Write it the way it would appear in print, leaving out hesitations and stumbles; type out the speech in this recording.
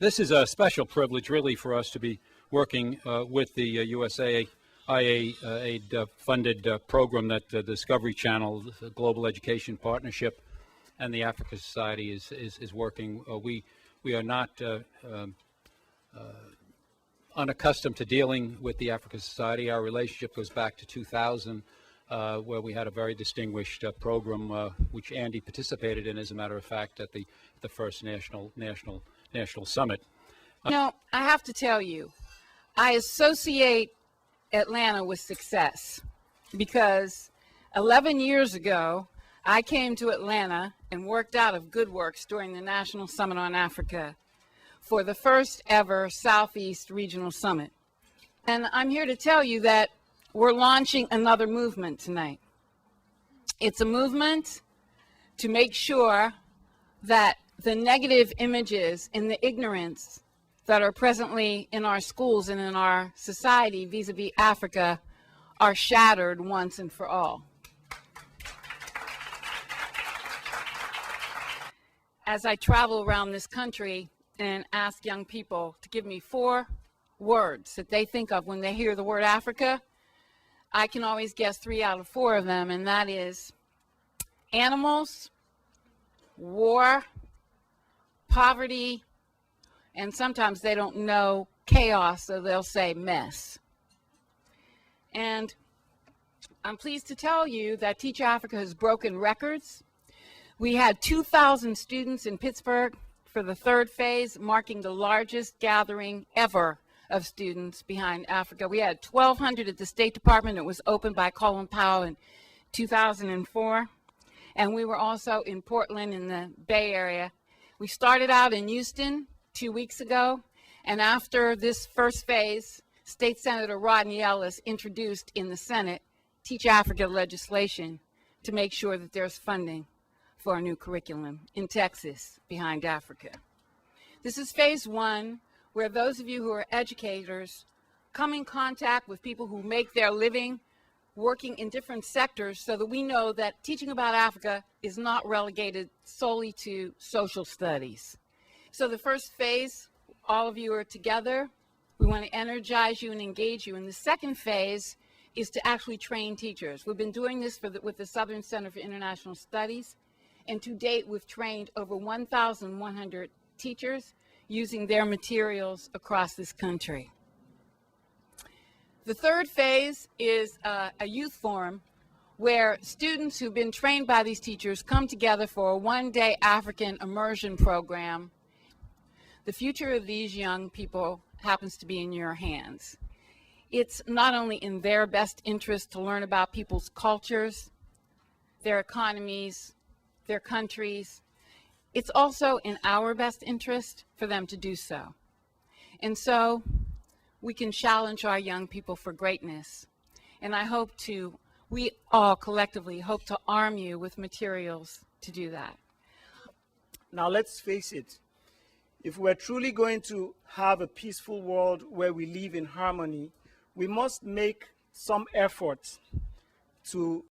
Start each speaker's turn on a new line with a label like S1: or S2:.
S1: This is a special privilege, really, for us to be working with the USAID funded program that the Discovery Channel, the Global Education Partnership, and the Africa Society is working. We are not unaccustomed to dealing with the Africa Society. Our relationship goes back to 2000, where we had a very distinguished program, which Andy participated in, as a matter of fact, at the first national summit.
S2: You know, I have to tell you, I associate Atlanta with success because 11 years ago, I came to Atlanta and worked out of Good Works during the National Summit on Africa for the first ever Southeast Regional Summit. And I'm here to tell you that we're launching another movement tonight. It's a movement to make sure that the negative images and the ignorance that are presently in our schools and in our society vis-a-vis Africa are shattered once and for all. As I travel around this country and ask young people to give me 4 words that they think of when they hear the word Africa, I can always guess 3 out of 4 of them, and that is animals, war, poverty, and sometimes they don't know chaos, so they'll say mess. And I'm pleased to tell you that Teach Africa has broken records. We had 2,000 students in Pittsburgh for the 3rd phase, marking the largest gathering ever of students behind Africa. We had 1,200 at the State Department. It was opened by Colin Powell in 2004. And we were also in Portland in the Bay Area. We started out in Houston 2 weeks ago. And after this first phase, State Senator Rodney Ellis introduced in the Senate Teach Africa legislation to make sure that there's funding for a new curriculum in Texas behind Africa. This is phase 1, where those of you who are educators come in contact with people who make their living working in different sectors so that we know that teaching about Africa is not relegated solely to social studies. So the first phase, all of you are together. We want to energize you and engage you. And the second phase is to actually train teachers. We've been doing this with the Southern Center for International Studies. And to date, we've trained over 1,100 teachers using their materials across this country. The third phase is a youth forum where students who've been trained by these teachers come together for a one-day African immersion program. The future of these young people happens to be in your hands. It's not only in their best interest to learn about people's cultures, their economies, their countries, it's also in our best interest for them to do so. And so we can challenge our young people for greatness. And we all collectively hope to arm you with materials to do that.
S3: Now let's face it, if we're truly going to have a peaceful world where we live in harmony, we must make some efforts to